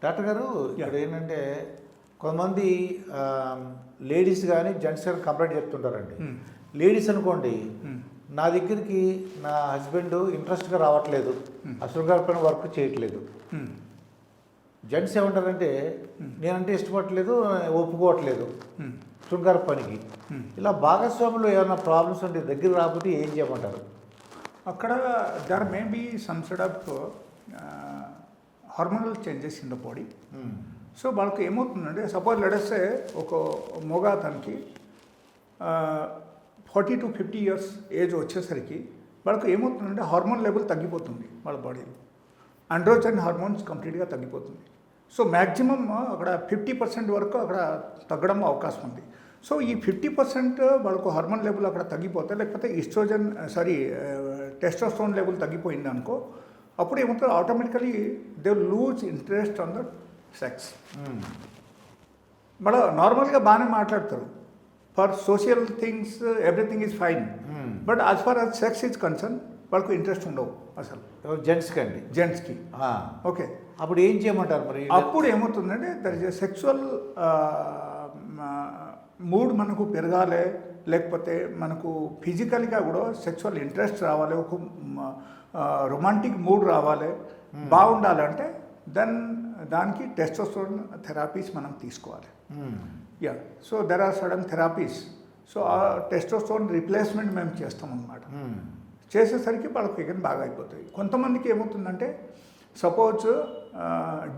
Doctor గారు ఇక్కడ ఏంటంటే కొంతమంది లేడీస్ కానీ జెంట్స్ కానీ కంప్లైంట్ చెప్తుంటారండి. లేడీస్ అనుకోండి, నా దగ్గరికి నా హస్బెండ్ ఇంట్రెస్ట్గా రావట్లేదు, శృంగార పైన వర్క్ చేయట్లేదు. జెంట్స్ ఏమంటారంటే నేనంటే ఇష్టపడట్లేదు, ఒప్పుకోవట్లేదు శృంగార పనికి. ఇలా భాగస్వాములు ఏమైనా ప్రాబ్లమ్స్ ఉంటే దగ్గర రాకపోతే ఏం చేయమంటారు? అక్కడ there may be some sort of hormonal changes in the body. So వాళ్ళకి ఏమవుతుందంటే, సపోజ్ లెటర్సే ఒక మొగ అతనికి 40 to 50 years ఏజ్ వచ్చేసరికి వాళ్ళకి ఏమవుతుందంటే హార్మోన్ లెవెల్ తగ్గిపోతుంది వాళ్ళ బాడీలో. ఆండ్రోజన్ హార్మోన్స్ కంప్లీట్గా తగ్గిపోతుంది. సో మ్యాక్సిమమ్ అక్కడ 50% వరకు అక్కడ తగ్గడం అవకాశం ఉంది. సో ఈ 50% వాళ్ళకు హార్మోన్ లెవెల్ అక్కడ తగ్గిపోతే, లేకపోతే ఈస్ట్రోజన్ టెస్టోస్టెరాన్ లెవెల్ తగ్గిపోయింది అనుకో, అప్పుడు ఏమవుతుంది, automatically they lose interest on the sex. మళ్ళీ నార్మల్గా బాగానే మాట్లాడతారు, for social things everything is fine, but as far as sex is concern వాళ్ళకు ఇంట్రెస్ట్ ఉండవు అసలు. జెంట్స్కి అండి, జెంట్స్కి. ఓకే, అప్పుడు ఏం చేయమంటారు మరి? అప్పుడు ఏమవుతుందంటే there is a sexual mood మనకు పెరగాలి, లేకపోతే మనకు ఫిజికల్గా కూడా సెక్చువల్ ఇంట్రెస్ట్ రావాలి, ఒక రొమాంటిక్ మూడ్ రావాలి, బాగుండాలంటే దానికి టెస్టోస్టెరాన్ థెరపీస్ మనం తీసుకోవాలి. Yeah, so there are sudden therapies. So ఆ టెస్టోస్టెరాన్ రీప్లేస్మెంట్ మేము చేస్తాం అన్నమాట. చేసేసరికి వాళ్ళకి ఎగన్ బాగా అయిపోతాయి. కొంతమందికి ఏమవుతుందంటే, సపోజ్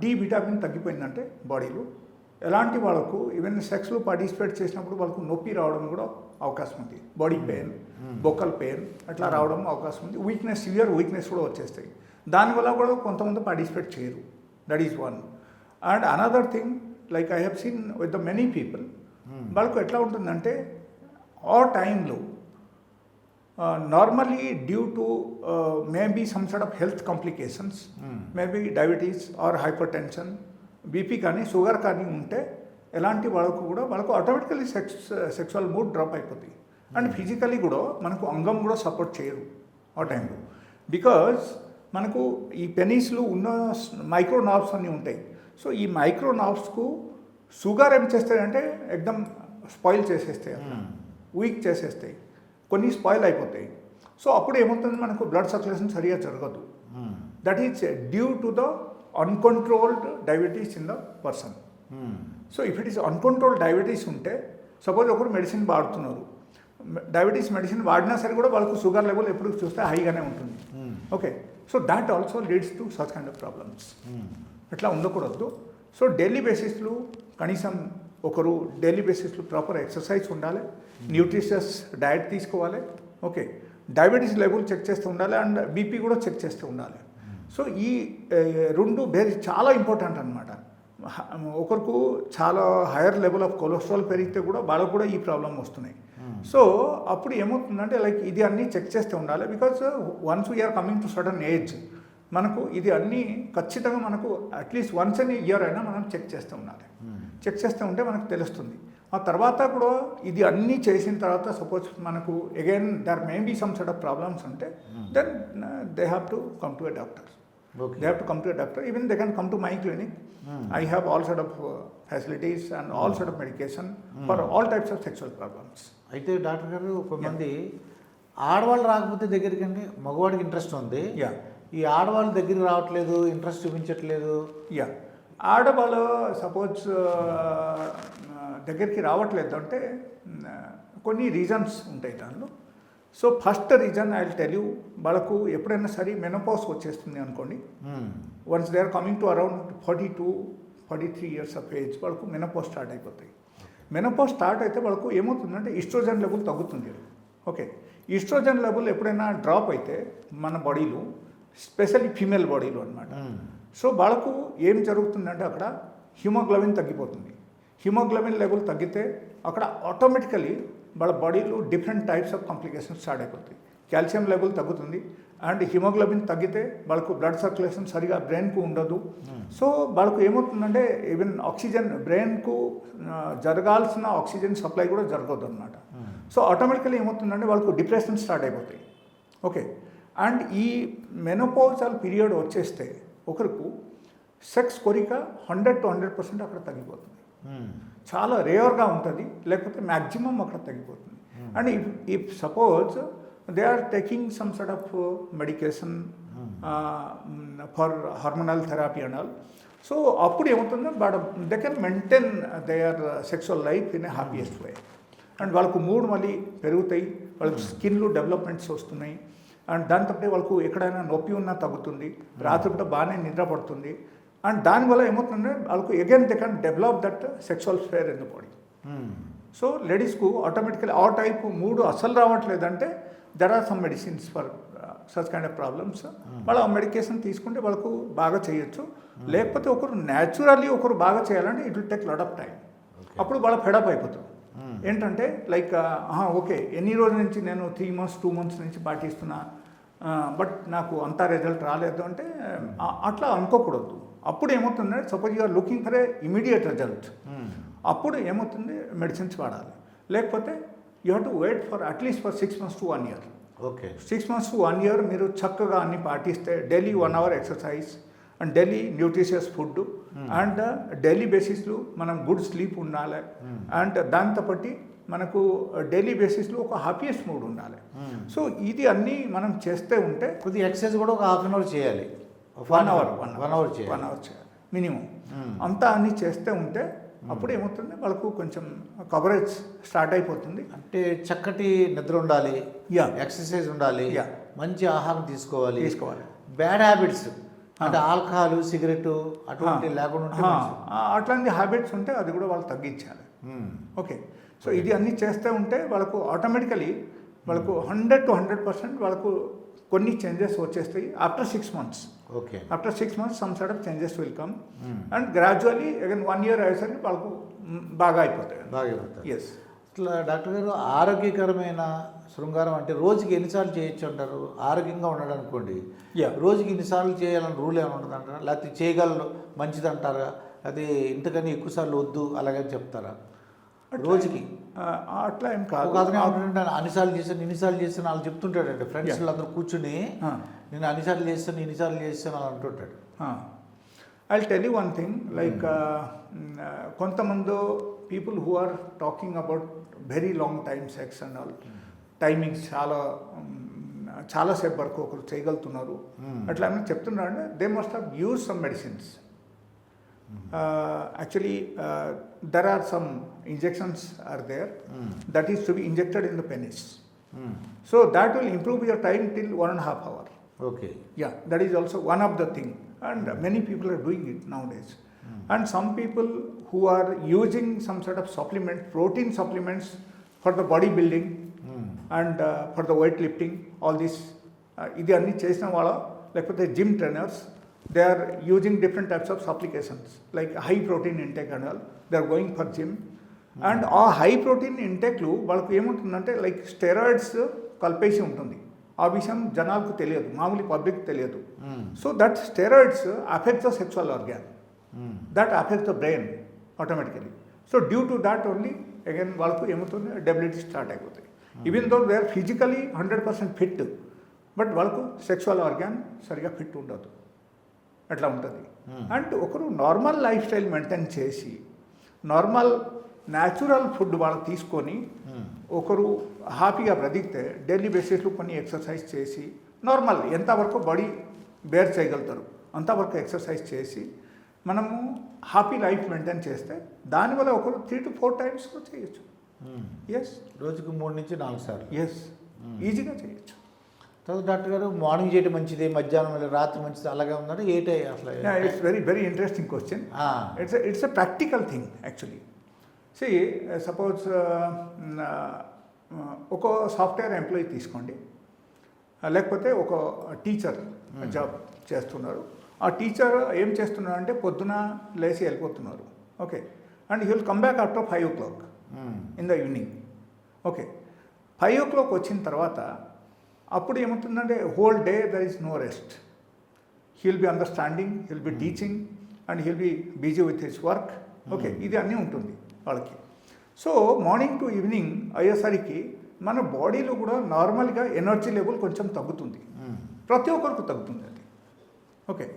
డి విటమిన్ తగ్గిపోయిందంటే బాడీలో, ఎలాంటి వాళ్ళకు ఈవెన్ సెక్స్లో పార్టిసిపేట్ చేసినప్పుడు వాళ్ళకు నొప్పి రావడం కూడా అవకాశం ఉంది. బాడీ పెయిన్, బొక్కల్ పెయిన్ అట్లా రావడం అవకాశం ఉంది. వీక్నెస్, సివియర్ వీక్నెస్ కూడా వచ్చేస్తాయి. దానివల్ల కూడా కొంతమంది పార్టిసిపేట్ చేయరు. That is one. And another thing, like I have seen with the many people, వాళ్ళకు ఎట్లా ఉంటుందంటే ఆ టైంలో normally due to maybe some sort of health complications, maybe diabetes or hyper tension, BP కానీ షుగర్ కానీ ఉంటే ఎలాంటి వాళ్ళకు కూడా వాళ్ళకు ఆటోమేటికలీ సెక్సువల్ మూడ్ డ్రాప్ అయిపోతుంది. అండ్ ఫిజికలీ కూడా మనకు అంగం కూడా సపోర్ట్ చేయరు ఆ టైంలో. బికాజ్ మనకు ఈ పెనీస్లో ఉన్న మైక్రో నార్వ్స్ అన్నీ ఉంటాయి. సో ఈ మైక్రో నార్వ్స్కు షుగర్ ఏం చేస్తాయంటే ఎక్దమ్ స్పాయిల్ చేసేస్తాయి, వీక్ చేసేస్తాయి, కొన్ని స్పాయిల్ అయిపోతాయి. సో అప్పుడు ఏమవుతుంది, మనకు బ్లడ్ సర్క్యులేషన్ సరిగా జరగదు. That is due to the uncontrolled diabetes in the person. So if it is uncontrolled diabetes ఉంటే, సపోజ్ ఒకరు మెడిసిన్ వాడుతున్నారు, డయాబెటీస్ మెడిసిన్ వాడినా సరే కూడా వాళ్ళకు షుగర్ లెవెల్ ఎప్పుడు చూస్తే హైగానే ఉంటుంది. Okay, so that also leads to such kind of problems. అట్లా ఉండకూడదు. సో డైలీ బేసిస్లో కనీసం ఒకరు డైలీ బేసిస్లో ప్రాపర్ ఎక్సర్సైజ్ ఉండాలి, న్యూట్రిషియస్ డయట్ తీసుకోవాలి. ఓకే, డయాబెటీస్ లెవెల్ చెక్ చేస్తూ ఉండాలి, అండ్ బీపీ కూడా చెక్ చేస్తూ ఉండాలి. సో ఈ రెండు చాలా ఇంపార్టెంట్ అనమాట. ఒకరికి చాలా హైయర్ లెవెల్ ఆఫ్ కొలెస్ట్రాల్ పెరిగితే కూడా వాళ్ళకు కూడా ఈ ప్రాబ్లం వస్తున్నాయి. సో అప్పుడు ఏమవుతుందంటే, లైక్ ఇది అన్నీ చెక్ చేస్తూ ఉండాలి. Because once we're coming to sudden age, మనకు ఇది అన్నీ ఖచ్చితంగా మనకు అట్లీస్ట్ వన్స్ ఇన్ ఇయర్ అయినా మనం చెక్ చేస్తూ ఉండాలి. చెక్ చేస్తూ ఉంటే మనకు తెలుస్తుంది. ఆ తర్వాత కూడా ఇది అన్నీ చేసిన తర్వాత సపోజ్ మనకు again there may be some sort of problems ఉంటే, then they have to come to a doctor. They have to come to a doctor. Even they can come to my clinic. I have all sort of facilities and all sort of medication for all types of sexual problems. అయితే doctor గారు, కొంతమంది ఆడవాళ్ళు రాకపోతే దగ్గరికి అండి, మగవాడికి interest ఉంది, ఈ ఆడవాళ్ళు దగ్గరికి రావట్లేదు, ఇంట్రెస్ట్ చూపించట్లేదు. ఆడవాళ్ళు సపోజ్ దగ్గరికి రావట్లేదు అంటే కొన్ని రీజన్స్ ఉంటాయి దానిలో. So first reason I will tell you, వాళ్ళకు ఎప్పుడైనా సరే మెనోపాజ్ వచ్చేస్తుంది అనుకోండి. Once they are coming to around 42-43 years of age, వాళ్ళకు మెనోపాజ్ స్టార్ట్ అయిపోతాయి. మెనోపాజ్ స్టార్ట్ అయితే వాళ్ళకు ఏమవుతుందంటే ఈస్ట్రోజన్ లెవెల్ తగ్గుతుంది. ఓకే, ఈస్ట్రోజన్ లెవెల్ ఎప్పుడైనా డ్రాప్ అయితే మన బాడీలో, స్పెషల్లీ ఫీమేల్ బాడీలో అనమాట, సో వాళ్ళకు ఏం జరుగుతుందంటే అక్కడ హిమోగ్లోబిన్ తగ్గిపోతుంది. హిమోగ్లోబిన్ లెవెల్ తగ్గితే అక్కడ ఆటోమేటికలీ వాళ్ళ బాడీలో different types of complications start అయిపోతాయి. కాల్షియం లెవెల్ తగ్గుతుంది, అండ్ హిమోగ్లోబిన్ తగ్గితే వాళ్ళకు బ్లడ్ సర్క్యులేషన్ సరిగా బ్రెయిన్కు ఉండదు. సో వాళ్ళకు ఏమవుతుందంటే ఈవెన్ ఆక్సిజన్, బ్రెయిన్కు జరగాల్సిన ఆక్సిజన్ సప్లై కూడా జరగదు అనమాట. సో ఆటోమేటికలీ ఏమవుతుందంటే వాళ్ళకు డిప్రెషన్ స్టార్ట్ అయిపోతాయి. ఓకే, అండ్ ఈ మెనోపాజల్ పీరియడ్ వచ్చేస్తే ఒకరికి సెక్స్ కోరిక 100 to 100% అక్కడ తగ్గిపోతుంది. చాలా రేర్గా ఉంటుంది, లేకపోతే మ్యాక్సిమం అక్కడ తగ్గిపోతుంది. And if suppose they are taking some sort of medication for hormonal therapy and all, so అప్పుడు ఏమవుతుందో they can maintain their sexual life in a happiest way. And వాళ్ళకు మూడ్ మళ్ళీ పెరుగుతాయి, వాళ్ళకి స్కిన్లో డెవలప్మెంట్స్ వస్తున్నాయి. అండ్ దాంతో వాళ్ళకు ఎక్కడైనా నొప్పి ఉన్నా తగ్గుతుంది, రాత్రిపూట బాగానే నిద్ర పడుతుంది. అండ్ దానివల్ల ఏమవుతుందంటే వాళ్ళకు again they can develop that sexual sphere in the body. So లేడీస్కు ఆటోమేటికలీ ఆ టైపు మూడు అసలు రావట్లేదంటే there are some medicines for such kind of problems. వాళ్ళు ఆ మెడికేషన్ తీసుకుంటే వాళ్ళకు బాగా చేయొచ్చు. లేకపోతే ఒకరు న్యాచురల్లీ ఒకరు బాగా చేయాలంటే it will take lot of time. అప్పుడు వాళ్ళ ఫెడప్ అయిపోతారు. ఏంటంటే లైక్ ఓకే ఎన్ని రోజుల నుంచి నేను 3 months 2 months నుంచి పాటిస్తున్నా, బట్ నాకు అంత రిజల్ట్ రాలేదు అంటే అట్లా అనుకోకూడదు. అప్పుడు ఏమవుతుందంటే suppose you're looking for a immediate result, అప్పుడు ఏమవుతుంది మెడిసిన్స్ వాడాలి. లేకపోతే you have to wait for at least for 6 months to 1 year. Okay 6 months to 1 year మీరు చక్కగా అన్ని పాటిస్తే daily 1 hour exercise and daily nutritious food and daily బేసిస్లో మనం గుడ్ స్లీప్ ఉండాలి. అండ్ దాంతో బట్టి మనకు డైలీ బేసిస్లో ఒక హ్యాపీయెస్ట్ మూడ్ ఉండాలి. సో ఇది అన్నీ మనం చేస్తే ఉంటే కొద్దిగా ఎక్సర్సైజ్ కూడా ఒక 1/2 hour చేయాలి, 1 hour చేయాలి, 1 hour చేయాలి మినిమం. అంతా అన్నీ చేస్తే ఉంటే అప్పుడు ఏమవుతుంది వాళ్ళకు కొంచెం కవరేజ్ స్టార్ట్ అయిపోతుంది. అంటే చక్కటి నిద్ర ఉండాలి, యా ఎక్సర్సైజ్ ఉండాలి, యా మంచి ఆహారం తీసుకోవాలి. బ్యాడ్ హ్యాబిట్స్ అంటే ఆల్కహాల్ సిగరెట్ అటువంటి లేకుండా ఉంటే మంచిది. అట్లాంటి హ్యాబిట్స్ ఉంటే అది కూడా వాళ్ళు తగ్గించాలి. ఓకే, సో ఇది అన్నీ చేస్తే ఉంటే వాళ్ళకు ఆటోమేటికలీ వాళ్ళకు 100 to 100% వాళ్ళకు కొన్ని చేంజెస్ వచ్చేస్తాయి after 6 months. Okay, after 6 months some sort of changes will come and gradually again 1 year అయ్యేసరికి వాళ్ళకు బాగా అయిపోతాయి. ఎస్. ఇట్లా డాక్టర్ గారు ఆరోగ్యకరమైన శృంగారం అంటే రోజుకి ఎన్నిసార్లు చేయొచ్చు అంటారు? ఆరోగ్యంగా ఉన్నాడు అనుకోండి, రోజుకి ఇన్నిసార్లు చేయాలని రూల్ ఏమైనా ఉండదంటారా? లేకపోతే చేయగలరు మంచిది అంటారా? అది ఇంతకని ఎక్కువసార్లు వద్దు అలాగని చెప్తారా? రోజుకి అట్లా ఏం కాదు. ఒక అతను ఏమంటుంటే అన్నిసార్లు చేశాను ఇన్నిసార్లు చేస్తాను వాళ్ళు చెప్తుంటాడంటే ఫ్రెండ్స్ అందరూ కూర్చుని నేను అన్నిసార్లు చేస్తాను ఇన్నిసార్లు చేస్తాను అని అంటుంటాడు. I will tell you one thing, like కొంతమంది people who are talking about very long time sex and all timings చాలాసేపు వరకు ఒకరు చేయగలుగుతున్నారు అట్లా ఏమైనా చెప్తున్నారు అంటే they must have use some medicines. Actually, there are some injections are there that is to be injected in the penis. So that will improve your time till 1.5 hour. Okay. Yeah, that is also one of the thing, and many people are doing it nowadays. And some people who are using some sort of supplement, protein supplements for the bodybuilding and for the weightlifting, all this, ఇది అన్ని చేసిన వాళ్ళ లేకపోతే gym trainers, they are using different types of supplications like high protein intake and all. They are going for gym and ఆ high protein ఇంటేక్లు వాళ్ళకు ఏముంటుందంటే like steroids కలిపేసి ఉంటుంది. ఆ విషయం జనాలకు తెలియదు, మామూలు పబ్లిక్ తెలియదు. So that steroids affects the sexual organ, that affects the brain automatically. So due to that only again వాళ్ళకు ఏమవుతుంది డెబిలిటీ స్టార్ట్ అయిపోతాయి. Even though they are physically 100% fit, but వాళ్ళకు సెక్సువల్ ఆర్గాన్ సరిగా ఫిట్ ఉండదు, అట్లా ఉంటుంది. And ఒకరు normal life style maintain చేసి నార్మల్ న్యాచురల్ ఫుడ్ వాళ్ళు తీసుకొని ఒకరు హ్యాపీగా బ్రతికితే డైలీ బేసిస్లో కొన్ని ఎక్సర్సైజ్ చేసి నార్మల్ ఎంతవరకు బాడీ బేర్ చేయగలుగుతారు అంతవరకు ఎక్సర్సైజ్ చేసి మనము హ్యాపీ లైఫ్ మెయింటైన్ చేస్తే దానివల్ల ఒకరు 3 to 4 times చేయొచ్చు. ఎస్, రోజుకు 3 నుంచి 4 సార్లు. ఎస్, ఈజీగా చేయొచ్చు. తర్వాత డాక్టర్ గారు మార్నింగ్ చేయడం మంచిది, మధ్యాహ్నం రాత్రి మంచిది అలాగే ఉందంటే ఏటే అసలు? It's very interesting question. It's a practical thing actually. See suppose ఒక సాఫ్ట్వేర్ ఎంప్లాయీ తీసుకోండి, లేకపోతే ఒక టీచర్ జాబ్ చేస్తున్నారు. ఆ టీచర్ ఏం చేస్తున్నారు అంటే పొద్దున లేచి వెళ్ళిపోతున్నారు. Okay, and he will come back after 5 o'clock in the evening. Okay, 5 o'clock వచ్చిన తర్వాత అప్పుడు ఏమవుతుందంటే whole day there is no rest. He will be understanding, he will be teaching and he will be busy with his work. Okay, ఇది అన్నీ ఉంటుంది వాళ్ళకి. So morning to evening అయ్యేసరికి మన బాడీలో కూడా నార్మల్గా ఎనర్జీ లెవెల్ కొంచెం తగ్గుతుంది, ప్రతి ఒక్కరికి తగ్గుతుంది అది. ఓకే,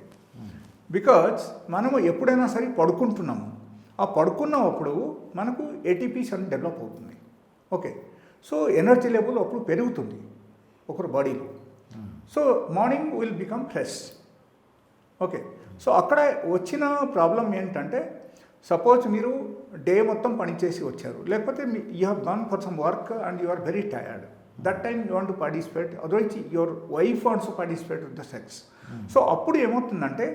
బికాజ్ మనము ఎప్పుడైనా సరే పడుకుంటున్నాము, ఆ పడుకున్నప్పుడు మనకు ఏటీపీస్ అని డెవలప్ అవుతుంది. ఓకే, సో ఎనర్జీ లెవెల్ అప్పుడు పెరుగుతుంది ఒకరి బాడీలో. So morning will become fresh. Okay, so అక్కడ వచ్చిన ప్రాబ్లం ఏంటంటే, సపోజ్ మీరు డే మొత్తం పనిచేసి వచ్చారు, లేకపోతే you have gone for some work and you are very tired. That time you want to participate, otherwise your wife wants to participate with the sex. So అప్పుడు ఏమవుతుందంటే,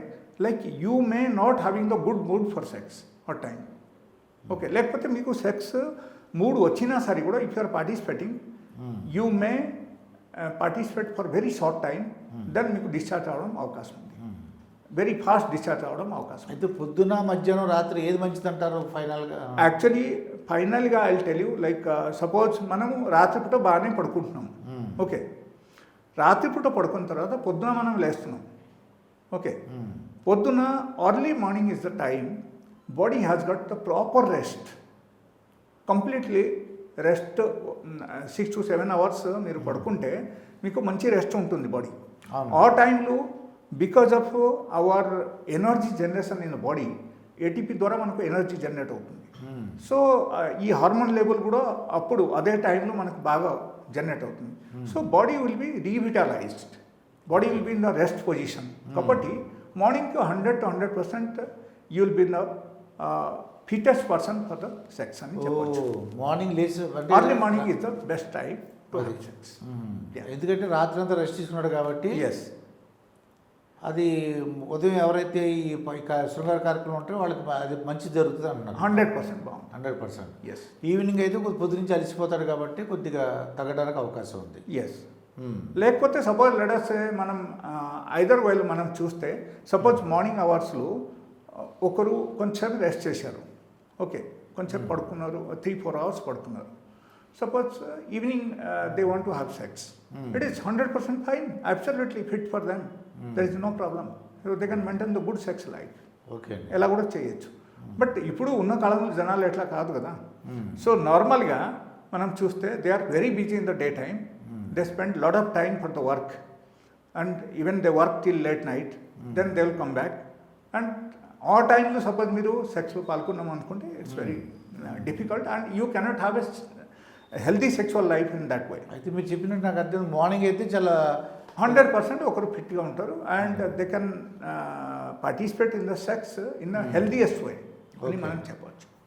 like you may not having the good mood for sex or time. Okay, లేకపోతే మీకు sex mood వచ్చినా సరే కూడా if you are participating, you may participate for very short time, then మీకు discharge అవ్వడం అవకాశం ఉంది, వెరీ ఫాస్ట్ డిశ్చార్జ్ అవ్వడం అవకాశం. అయితే పొద్దున, మధ్యాహ్నం, రాత్రి ఏది మంచిది అంటారు ఫైనల్గా? యాక్చువల్లీ ఫైనల్గా I tell you, like suppose మనము రాత్రిపూట బాగానే పడుకుంటున్నాం. ఓకే, రాత్రిపూట పడుకున్న తర్వాత పొద్దున మనం లేస్తున్నాం. ఓకే, పొద్దున early morning is the time body has got the proper rest, completely rest. 6 to 7 hours మీరు పడుకుంటే మీకు మంచి రెస్ట్ ఉంటుంది బాడీ. ఆ టైంలో because of our energy generation in the body, ATP ద్వారా మనకు ఎనర్జీ జనరేట్ అవుతుంది. సో ఈ హార్మోన్ లెవెల్ కూడా అప్పుడు అదే టైంలో మనకు బాగా జనరేట్ అవుతుంది. So body will be revitalized, body will be in the rest position. కాబట్టి morning 100 to 100% you will be in the fittest person for the sex అని చెప్పవచ్చు. మార్నింగ్ లేచి early morning is the best time to have sex. ఎందుకంటే రాత్రి అంతా rest తీసుకున్నాడు కాబట్టి. Yes, అది ఉదయం ఎవరైతే ఈ శృంగార కార్యక్రమం ఉంటారో వాళ్ళకి అది మంచి జరుగుతుంది అంటున్నారు. 100% బాగుంది. 100%. ఎస్, ఈవినింగ్ అయితే పొద్దు నుంచి అలసిపోతాడు కాబట్టి కొద్దిగా తగ్గడానికి అవకాశం ఉంది. ఎస్. లేకపోతే సపోజ్ లెటర్స్ మనం ఐదర్ వైల్ మనం చూస్తే, సపోజ్ మార్నింగ్ అవర్స్లో ఒకరు కొంచెం రెస్ట్ చేశారు. ఓకే, కొంచెం పడుకున్నారు, 3-4 hours పడుకున్నారు. Suppose evening they want to have sex, it is 100% fine, absolutely fit for them. There is no problem. They can maintain the good sex life. Okay, ఎలా కూడా చేయొచ్చు. బట్ ఇప్పుడు ఉన్న కాలంలో జనాలు ఎట్లా కాదు కదా. సో నార్మల్గా మనం చూస్తే they are very busy in the day time. They spend lot of time for the work and even they work till late night, then they will come back. And ఆ టైంలో సపోజ్ మీరు సెక్స్లో పాల్గొన్నాం అనుకుంటే it's very difficult and you cannot have a healthy sexual life in that way. అయితే మీరు చెప్పినట్టు నాకు అర్థం, మార్నింగ్ అయితే చాలా 100% ఒకరు ఫిట్గా ఉంటారు and they can participate in the sex in the healthiest way అని మనం చెప్పవచ్చు.